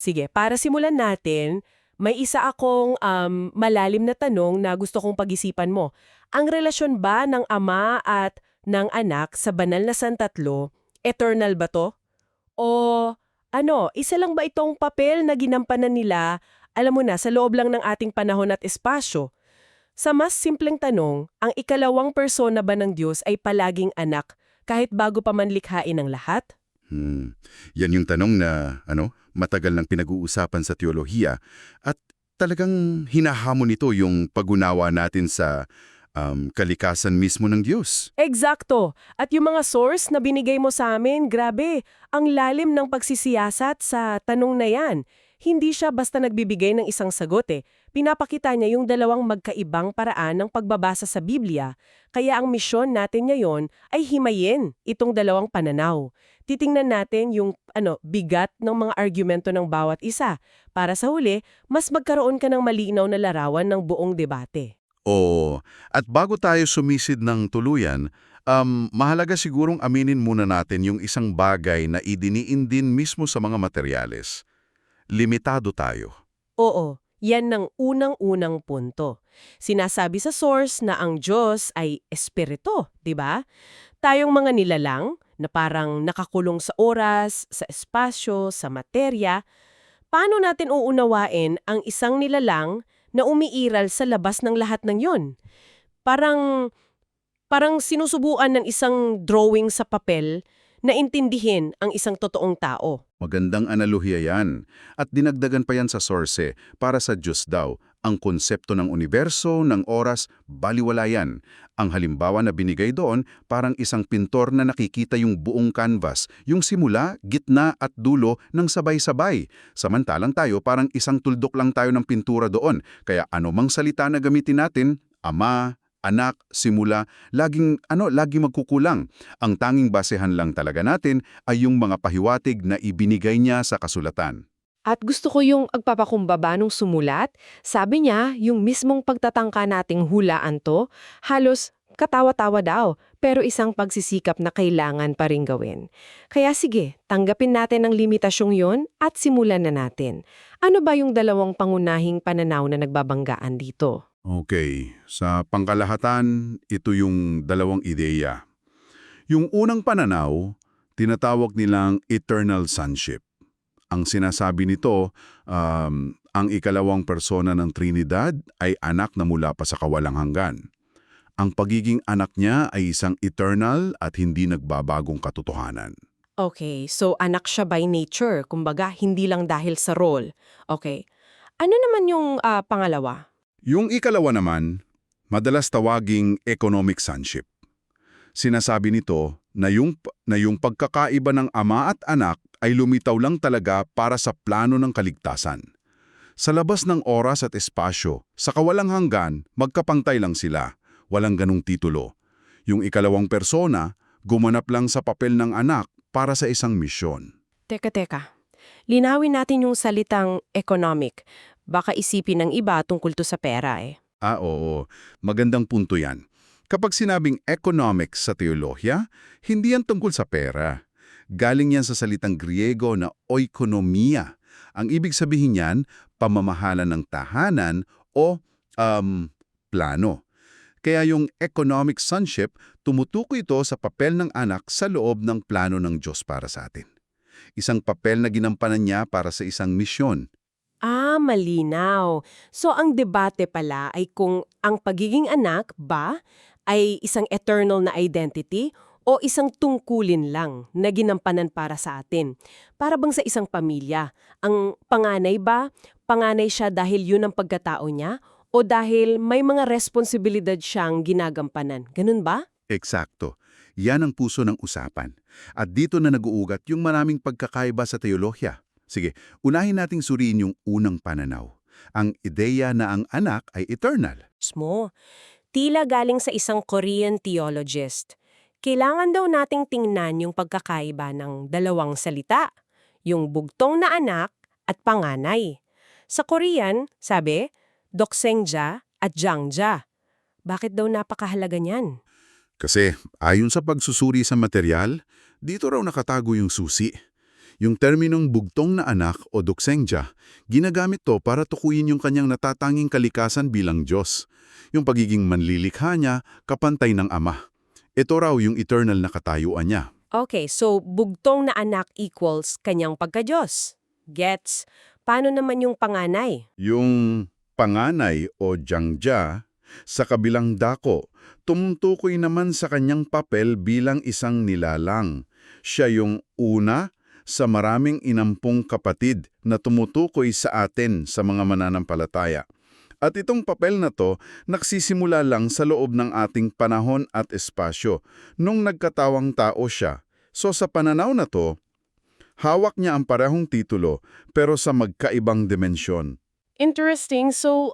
Sige, para simulan natin, may isa akong malalim na tanong na gusto kong pag-isipan mo. Ang relasyon ba ng ama at ng anak sa banal na santatlo, eternal ba to? O isa lang ba itong papel na ginampanan nila, alam mo na, sa loob lang ng ating panahon at espasyo? Sa mas simpleng tanong, ang ikalawang persona ba ng Diyos ay palaging anak kahit bago pa man likhain ang lahat? Yan yung tanong na matagal nang pinag-uusapan sa teolohiya at talagang hinahamon nito yung pag-unawa natin sa kalikasan mismo ng Diyos. Eksakto. At yung mga source na binigay mo sa amin, grabe, ang lalim ng pagsisiyasat sa tanong na yan. Hindi siya basta nagbibigay ng isang sagot eh. Pinapakita niya yung dalawang magkaibang paraan ng pagbabasa sa Biblia. Kaya ang misyon natin ngayon ay himayin itong dalawang pananaw. Titingnan natin yung bigat ng mga argumento ng bawat isa. Para sa huli, mas magkaroon ka ng malinaw na larawan ng buong debate. Oo, at bago tayo sumisid ng tuluyan, mahalaga sigurong aminin muna natin yung isang bagay na idiniin din mismo sa mga materyales. Limitado tayo. Oo, yan ng unang-unang punto. Sinasabi sa source na ang Diyos ay espiritu, di ba? Tayong mga nilalang na parang nakakulong sa oras, sa espasyo, sa materya, paano natin uunawain ang isang nilalang na umiiral sa labas ng lahat ng yon? Parang, parang sinusubuan ng isang drawing sa papel na intindihin ang isang totoong tao. Magandang analohiya yan. At dinagdagan pa yan sa source para sa Diyos daw. Ang konsepto ng universo, ng oras, baliwala yan. Ang halimbawa na binigay doon, parang isang pintor na nakikita yung buong canvas, yung simula, gitna at dulo ng sabay-sabay. Samantalang tayo parang isang tuldok lang tayo ng pintura doon. Kaya anumang salita na gamitin natin, ama, anak, simula, laging magkukulang. Ang tanging basehan lang talaga natin ay yung mga pahiwatig na ibinigay niya sa kasulatan. At gusto ko yung agpapakumbaba nung sumulat. Sabi niya, yung mismong pagtatangka nating hulaan to, halos katawa-tawa daw, pero isang pagsisikap na kailangan pa rin gawin. Kaya sige, tanggapin natin ang limitasyong yon at simulan na natin. Ano ba yung dalawang pangunahing pananaw na nagbabanggaan dito? Okay, sa pangkalahatan, ito yung dalawang ideya. Yung unang pananaw, tinatawag nilang eternal sonship. Ang sinasabi nito, ang ikalawang persona ng Trinidad ay anak na mula pa sa kawalang hanggan. Ang pagiging anak niya ay isang eternal at hindi nagbabagong katotohanan. Okay, so anak siya by nature, kumbaga hindi lang dahil sa role. Okay. Ano naman yung pangalawa? Yung ikalawa naman, madalas tawaging economic sonship. Sinasabi nito na yung pagkakaiba ng ama at anak ay lumitaw lang talaga para sa plano ng kaligtasan. Sa labas ng oras at espasyo, sa kawalang hanggan, magkapantay lang sila. Walang ganong titulo. Yung ikalawang persona, gumanap lang sa papel ng anak para sa isang misyon. Teka. Linawin natin yung salitang economic. Baka isipin ng iba tungkol to sa pera eh. Oo. Magandang punto yan. Kapag sinabing economics sa teolohya, hindi yan tungkol sa pera. Galing yan sa salitang Griego na oikonomia. Ang ibig sabihin niyan, pamamahala ng tahanan o plano. Kaya yung economic sonship, tumutukoy ito sa papel ng anak sa loob ng plano ng Diyos para sa atin. Isang papel na ginampanan niya para sa isang misyon. Malinaw. So ang debate pala ay kung ang pagiging anak ba ay isang eternal na identity o isang tungkulin lang na ginampanan para sa atin. Para bang sa isang pamilya, ang panganay ba, panganay siya dahil yun ang pagkatao niya o dahil may mga responsibilidad siyang ginagampanan? Ganun ba? Eksakto. Yan ang puso ng usapan. At dito na nag-uugat yung maraming pagkakaiba sa teolohya. Sige, unahin nating suriin yung unang pananaw. Ang ideya na ang anak ay eternal. Mo, tila galing sa isang Korean theologist. Kailangan daw nating tingnan yung pagkakaiba ng dalawang salita, yung bugtong na anak at panganay. Sa Korean, sabi, doksenja at jangja. Bakit daw napakahalaga niyan? Kasi ayon sa pagsusuri sa material, dito raw nakatago yung susi. Yung terminong bugtong na anak o duksengja, ginagamit to para tukuyin yung kanyang natatanging kalikasan bilang Diyos. Yung pagiging manlilikha niya, kapantay ng Ama. Ito raw yung eternal na katayuan niya. Okay, so bugtong na anak equals kanyang pagka-Diyos. Gets? Paano naman yung panganay? Yung panganay o jangja, sa kabilang dako, tumutukoy naman sa kanyang papel bilang isang nilalang. Siya yung una sa maraming inampung kapatid na tumutukoy sa atin sa mga mananampalataya. At itong papel na to, nagsisimula lang sa loob ng ating panahon at espasyo nung nagkatawang tao siya. So sa pananaw na to, hawak niya ang parehong titulo pero sa magkaibang dimensyon. Interesting. So,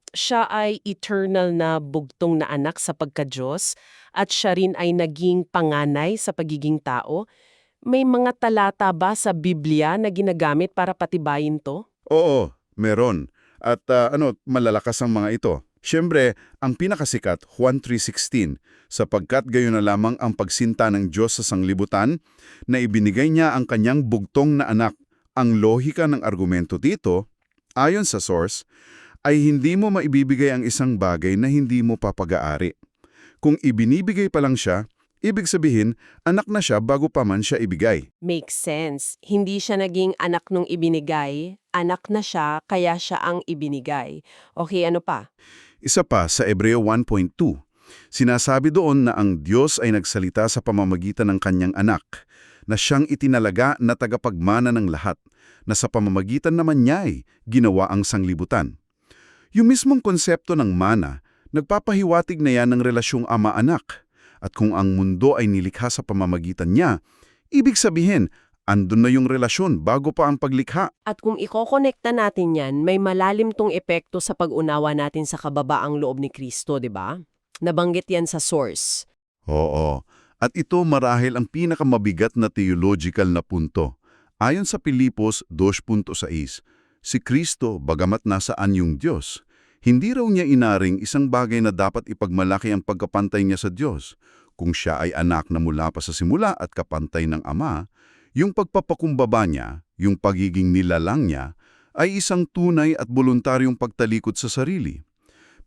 siya ay eternal na bugtong na anak sa pagka-Diyos at siya rin ay naging panganay sa pagiging tao. May mga talata ba sa Biblia na ginagamit para patibayin to? Oo, meron. At malalakas ang mga ito. Siyempre, ang pinakasikat, Juan 3:16, sapagkat gayon na lamang ang pagsinta ng Diyos sa sanglibutan na ibinigay niya ang kanyang bugtong na anak. Ang lohika ng argumento dito, ayon sa source, ay hindi mo maibibigay ang isang bagay na hindi mo papag-aari. Kung ibinibigay pa lang siya, ibig sabihin, anak na siya bago pa man siya ibigay. Makes sense. Hindi siya naging anak nung ibinigay, anak na siya kaya siya ang ibinigay. Okay, ano pa? Isa pa sa Hebreo 1.2, sinasabi doon na ang Diyos ay nagsalita sa pamamagitan ng kanyang anak, na siyang itinalaga na tagapagmana ng lahat, na sa pamamagitan naman niya ay ginawa ang sanglibutan. Yung mismong konsepto ng mana, nagpapahiwatig na yan ng relasyong ama-anak. At kung ang mundo ay nilikha sa pamamagitan niya, ibig sabihin, andun na yung relasyon bago pa ang paglikha. At kung ikokonekta natin yan, may malalim tong epekto sa pag-unawa natin sa kababaang loob ni Kristo, di ba? Nabanggit yan sa source. Oo. At ito marahil ang pinakamabigat na theological na punto. Ayon sa Pilipos 2.6, si Kristo, bagamat nasaan yung Diyos, hindi raw niya inaring isang bagay na dapat ipagmalaki ang pagkapantay niya sa Diyos. Kung siya ay anak na mula pa sa simula at kapantay ng Ama, yung pagpapakumbaba niya, yung pagiging nilalang niya, ay isang tunay at voluntaryong pagtalikod sa sarili.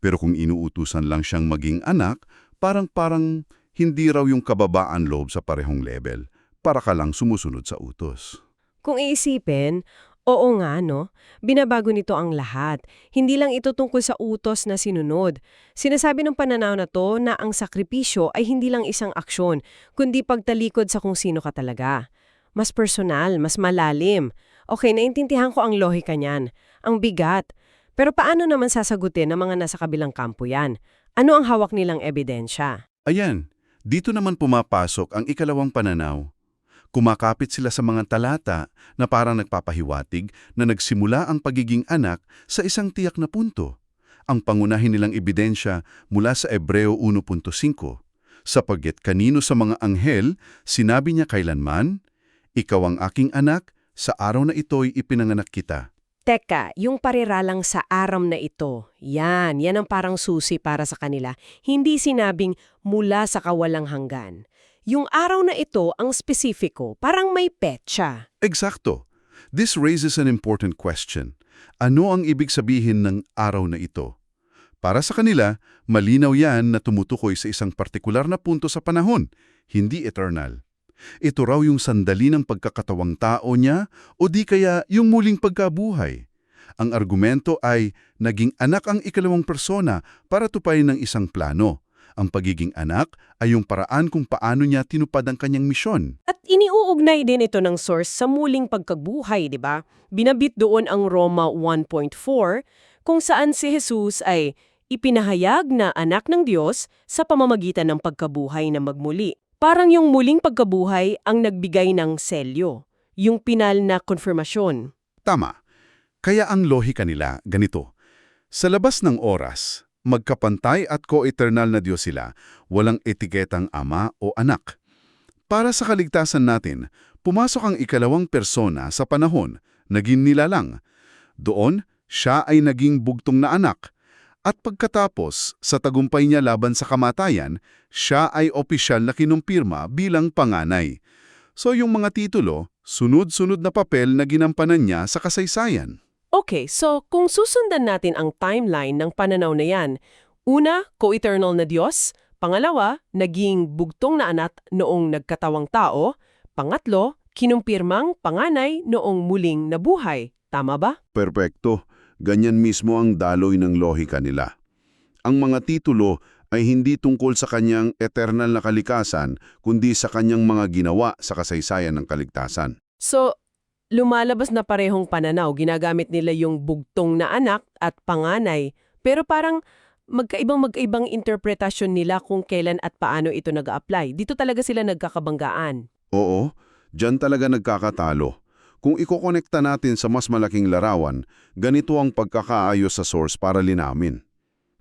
Pero kung inuutusan lang siyang maging anak, parang hindi raw yung kababaan loob sa parehong level, para ka lang sumusunod sa utos. Kung iisipin, oo nga no, binabago nito ang lahat. Hindi lang ito tungkol sa utos na sinunod. Sinasabi ng pananaw na to na ang sakripisyo ay hindi lang isang aksyon, kundi pagtalikod sa kung sino ka talaga. Mas personal, mas malalim. Okay, naintindihan ko ang lohika niyan. Ang bigat. Pero paano naman sasagutin ng mga nasa kabilang kampo yan? Ano ang hawak nilang ebidensya? Ayan, dito naman pumapasok ang ikalawang pananaw. Kumakapit sila sa mga talata na parang nagpapahiwatig na nagsimula ang pagiging anak sa isang tiyak na punto. Ang pangunahin nilang ebidensya mula sa Hebreo 1.5. Sapagkat kanino sa mga anghel, sinabi niya kailanman, ikaw ang aking anak, sa araw na ito'y ipinanganak kita. Teka, yung pariralang sa aram na ito, yan ang parang susi para sa kanila. Hindi sinabing mula sa kawalang hanggan. Yung araw na ito ang spesifiko, parang may petsa. Eksakto. This raises an important question. Ano ang ibig sabihin ng araw na ito? Para sa kanila, malinaw yan na tumutukoy sa isang partikular na punto sa panahon, hindi eternal. Ito raw yung sandali ng pagkakatawang tao niya o di kaya yung muling pagkabuhay. Ang argumento ay naging anak ang ikalawang persona para tuparin ng isang plano. Ang pagiging anak ay yung paraan kung paano niya tinupad ang kanyang misyon. At iniuugnay din ito ng source sa muling pagkabuhay, di ba? Binabit doon ang Roma 1.4 kung saan si Jesus ay ipinahayag na anak ng Diyos sa pamamagitan ng pagkabuhay na magmuli. Parang yung muling pagkabuhay ang nagbigay ng selyo, yung pinal na konfirmasyon. Tama. Kaya ang lohika nila ganito. Sa labas ng oras, magkapantay at co-eternal na Diyos sila, walang etiketang ama o anak. Para sa kaligtasan natin, pumasok ang ikalawang persona sa panahon, naging nilalang. Doon, siya ay naging bugtong na anak. At pagkatapos, sa tagumpay niya laban sa kamatayan, siya ay opisyal na kinumpirma bilang panganay. So yung mga titulo, Sunod-sunod na papel na ginampanan niya sa kasaysayan. Okay, so kung susundan natin ang timeline ng pananaw na yan, una, co-eternal na Diyos. Pangalawa, naging bugtong na anak noong nagkatawang tao. Pangatlo, kinumpirmang panganay noong muling nabuhay. Tama ba? Perpekto. Ganyan mismo ang daloy ng lohika nila. Ang mga titulo ay hindi tungkol sa kanyang eternal na kalikasan, kundi sa kanyang mga ginawa sa kasaysayan ng kaligtasan. So, lumalabas na parehong pananaw. Ginagamit nila yung bugtong na anak at panganay. Pero parang magkaibang interpretasyon nila kung kailan at paano ito nag-a-apply. Dito talaga sila nagkakabanggaan. Oo, diyan talaga nagkakatalo. Kung ikokonekta natin sa mas malaking larawan, ganito ang pagkakaayos sa source para linamin.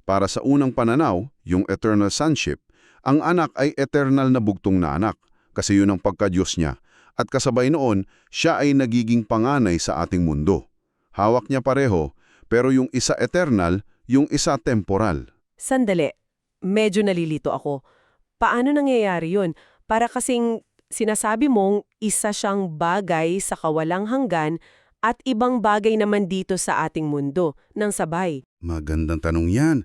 Para sa unang pananaw, yung eternal sonship, ang anak ay eternal na bugtong na anak kasi yun ang pagka-Diyos niya. At kasabay noon, siya ay nagiging panganay sa ating mundo. Hawak niya pareho, pero yung isa eternal, yung isa temporal. Sandali, medyo nalilito ako. Paano nangyayari yun? Para kasing sinasabi mong isa siyang bagay sa kawalang hanggan at ibang bagay naman dito sa ating mundo ng sabay. Magandang tanong yan.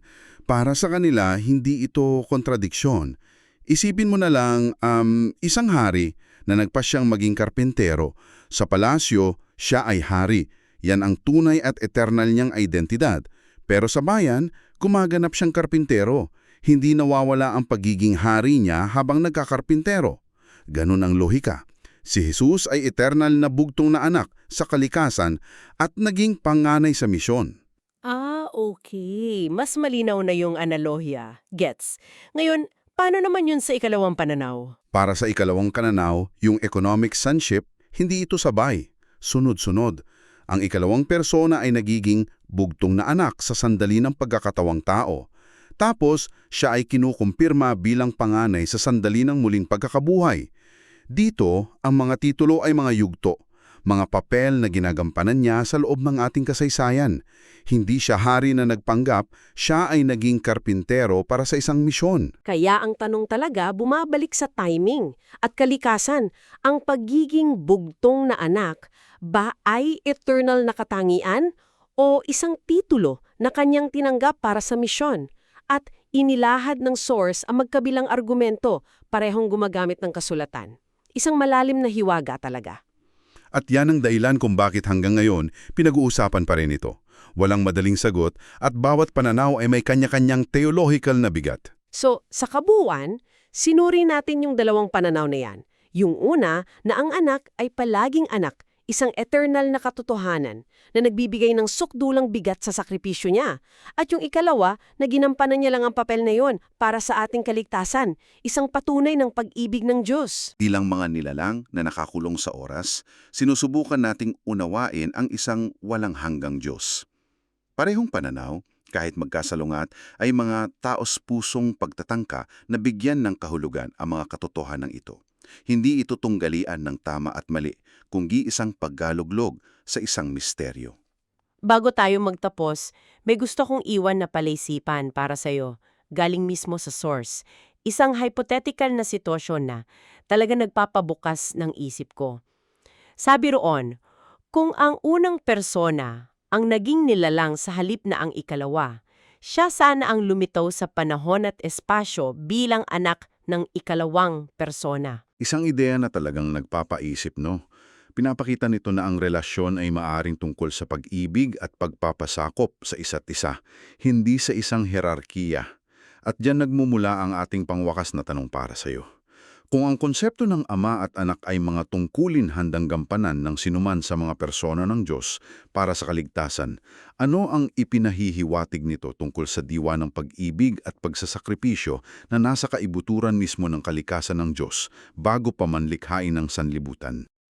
Para sa kanila, hindi ito kontradiksyon. Isipin mo na lang, isang hari na nagpasyang maging karpentero. Sa palasyo, siya ay hari. Yan ang tunay at eternal niyang identidad. Pero sa bayan, gumaganap siyang karpintero. Hindi nawawala ang pagiging hari niya habang nagkakarpintero. Ganun ang lohika. Si Jesus ay eternal na bugtong na anak sa kalikasan at naging panganay sa misyon. Okay. Mas malinaw na yung analohiya. Gets. Ngayon, paano naman yun sa ikalawang pananaw? Para sa ikalawang pananaw, yung economic sonship, hindi ito sabay. Sunod-sunod. Ang ikalawang persona ay nagiging bugtong na anak sa sandali ng pagkakatawang tao. Tapos, siya ay kinukumpirma bilang panganay sa sandali ng muling pagkakabuhay. Dito, ang mga titulo ay mga yugto, mga papel na ginagampanan niya sa loob ng ating kasaysayan. Hindi siya hari na nagpanggap, siya ay naging karpintero para sa isang misyon. Kaya ang tanong talaga bumabalik sa timing at kalikasan. Ang pagiging bugtong na anak ba ay eternal na katangian o isang titulo na kanyang tinanggap para sa misyon? At inilahad ng source ang magkabilang argumento, parehong gumagamit ng kasulatan. Isang malalim na hiwaga talaga. At yan ang dahilan kung bakit hanggang ngayon pinag-uusapan pa rin ito. Walang madaling sagot at bawat pananaw ay may kanya-kanyang theological na bigat. So, sa kabuuan, sinuri natin yung dalawang pananaw na yan. Yung una, na ang anak ay palaging anak, isang eternal na katotohanan na nagbibigay ng sukdulang bigat sa sakripisyo niya. At yung ikalawa, na ginampanan niya lang ang papel na yon para sa ating kaligtasan, isang patunay ng pag-ibig ng Diyos. Bilang mga nilalang na nakakulong sa oras, sinusubukan nating unawain ang isang walang hanggang Diyos. Parehong pananaw, kahit magkasalungat, ay mga taos-pusong pagtatangka na bigyan ng kahulugan ang mga katotohanan ito. Hindi ito tunggalian ng tama at mali, kundi isang paggaluglog sa isang misteryo. Bago tayo magtapos, may gusto kong iwan na palaisipan para sa'yo, galing mismo sa source. Isang hypothetical na sitwasyon na talaga nagpapabukas ng isip ko. Sabi roon, kung ang unang persona ang naging nilalang sa halip na ang ikalawa, siya sana ang lumitaw sa panahon at espasyo bilang anak ng ikalawang persona. Isang ideya na talagang nagpapaisip, no? Pinapakita nito na ang relasyon ay maaring tungkol sa pag-ibig at pagpapasakop sa isa't isa, hindi sa isang hierarkiya. At diyan nagmumula ang ating pangwakas na tanong para sa iyo. Kung ang konsepto ng ama at anak ay mga tungkulin handang gampanan ng sinuman sa mga persona ng Diyos para sa kaligtasan, ano ang ipinahihiwatig nito tungkol sa diwa ng pag-ibig at pagsasakripisyo na nasa kaibuturan mismo ng kalikasan ng Diyos bago pa man likhain ng sanlibutan?